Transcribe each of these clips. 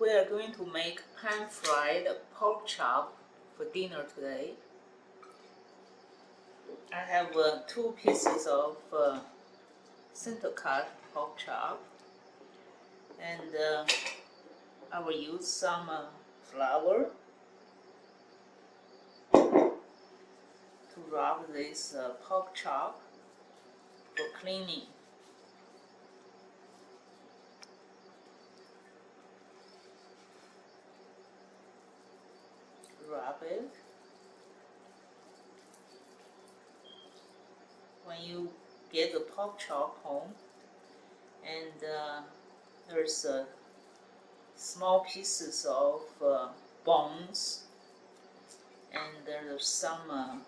We are going to make pan-fried pork chop for dinner today. I have 2 pieces of center-cut pork chop, and I will use some flour to rub this pork chop for cleaning. Rub it. When you get the pork chop home, and there's small pieces of bones, and there's some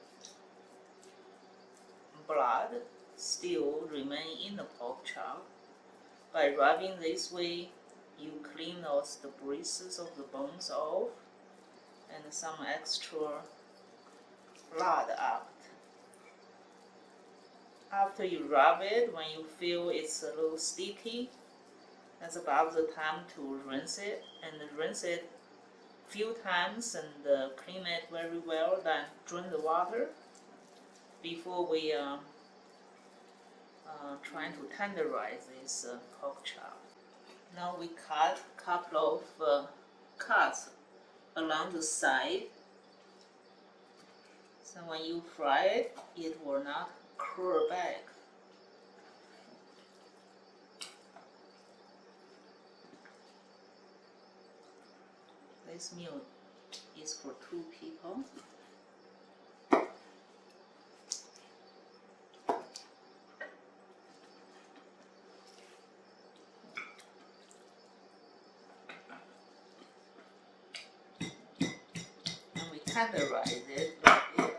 blood still remain in the pork chop. By rubbing this way, you clean those the braces of the bones off and some extra blood out. After you rub it, when you feel it's a little sticky, that's about the time to rinse it, and rinse it few times and clean it very well, then drain the water before we trying to tenderize this pork chop. Now we cut a couple of cuts along the side, so when you fry it, it will not curl back. This meal is for 2 people. And we tenderize it like this.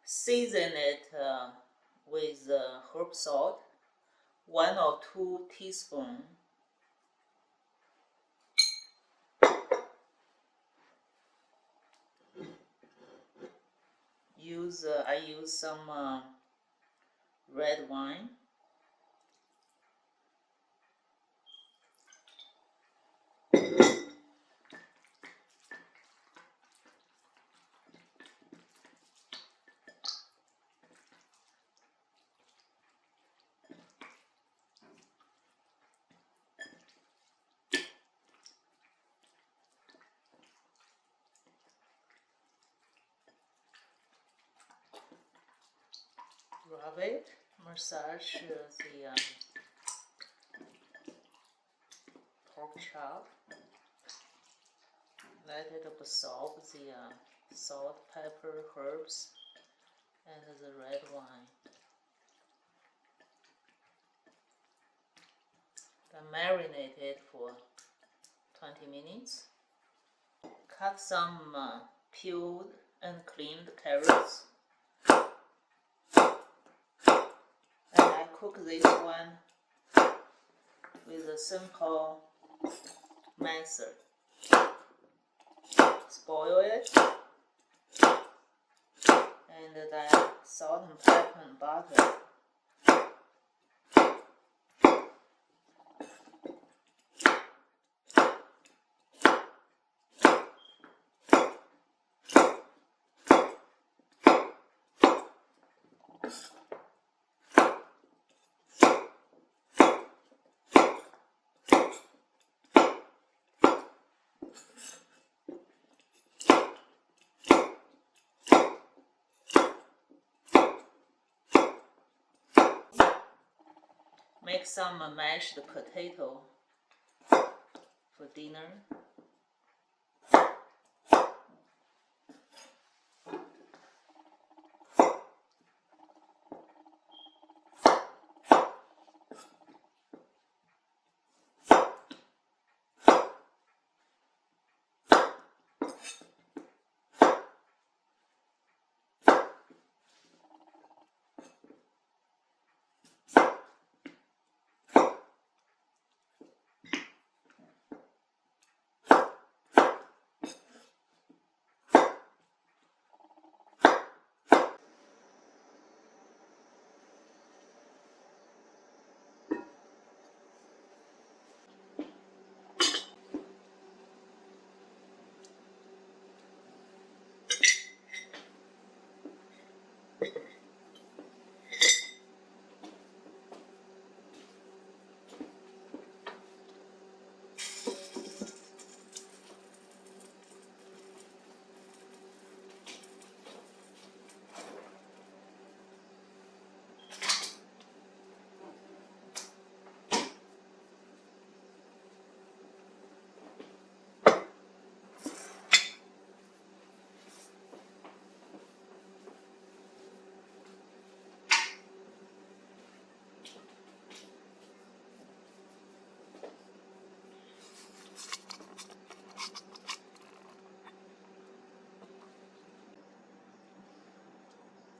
Season it with herb salt, 1 or 2 teaspoons. I use some red wine. Rub it, massage the pork chop, let it absorb the salt, pepper, herbs, and the red wine. Then marinate it for 20 minutes. Cut some peeled and cleaned carrots. And I cook this one with a simple method. Spoil it, and then salt and pepper and butter. Make some mashed potato for dinner.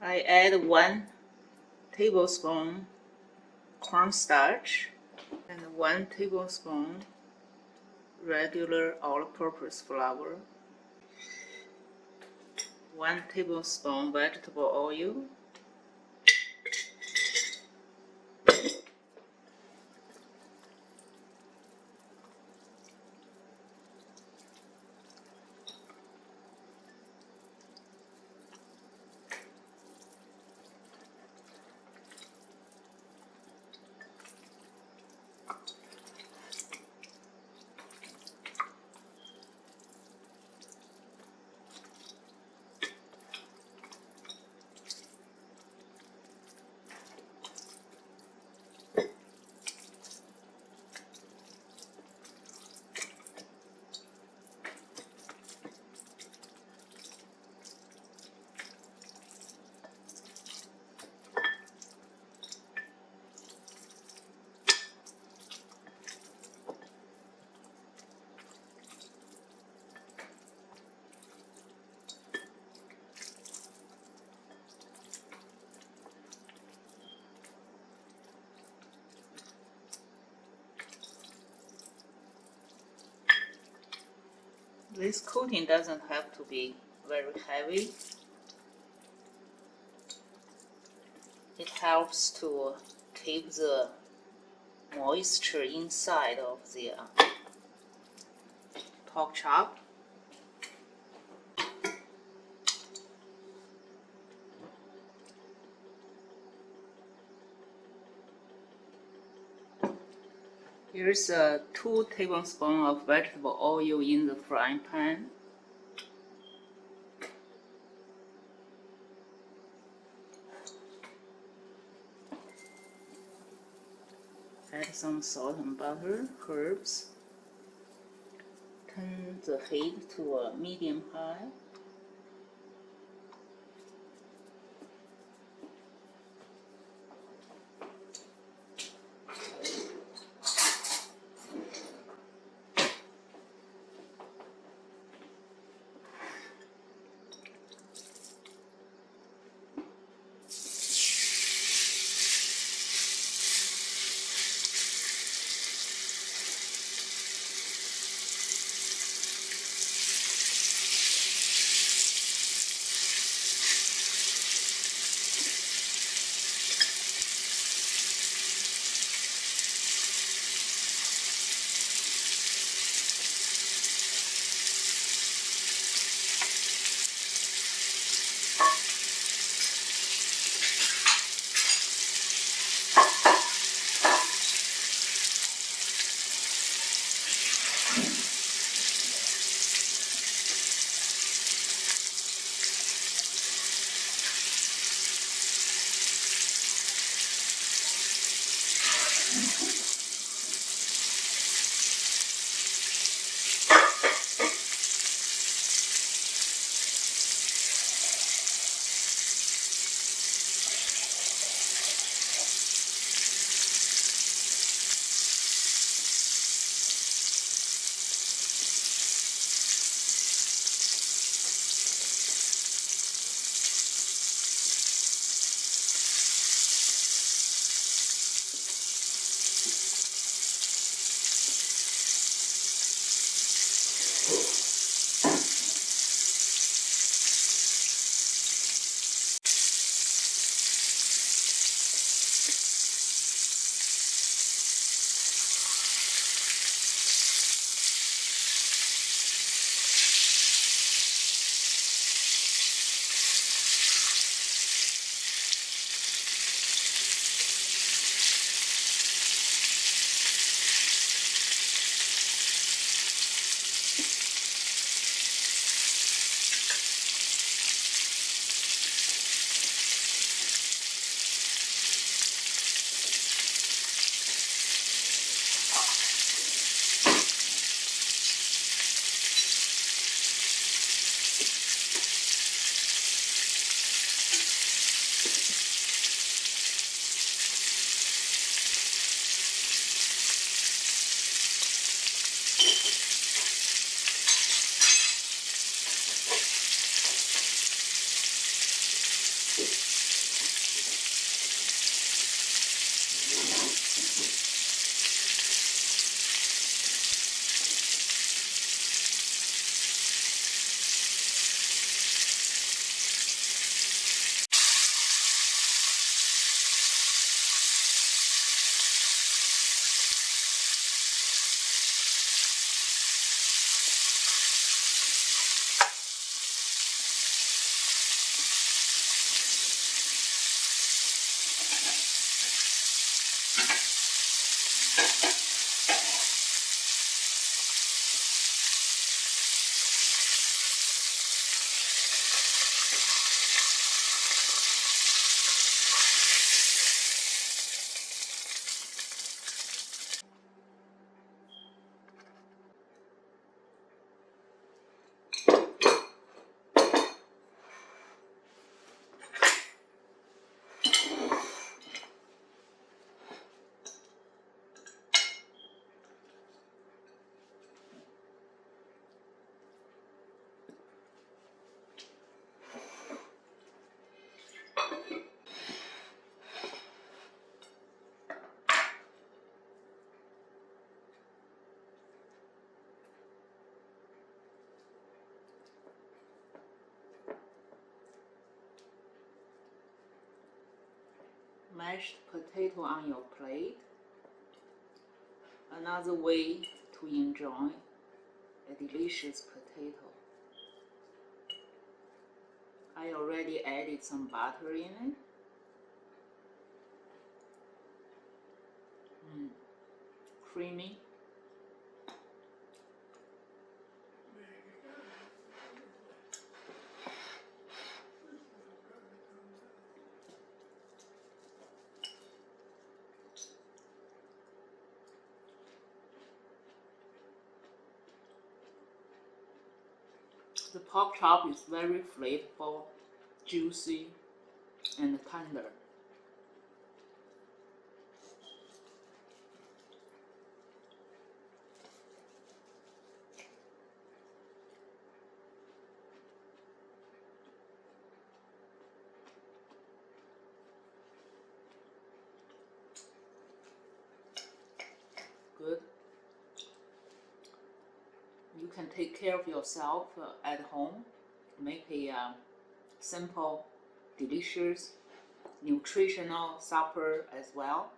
I add 1 tablespoon cornstarch and 1 tablespoon regular all-purpose flour, 1 tablespoon vegetable oil, This coating doesn't have to be very heavy. It helps to keep the moisture inside of the pork chop. Here's 2 tablespoons of vegetable oil in the frying pan. Add some salt and butter, herbs. Turn the heat to a medium high. mashed potato on your plate. Another way to enjoy a delicious potato. I already added some butter in it. Creamy. The pork chop is very flavorful, juicy, and tender. Good. You can take care of yourself at home. Make a simple, delicious, nutritional supper as well.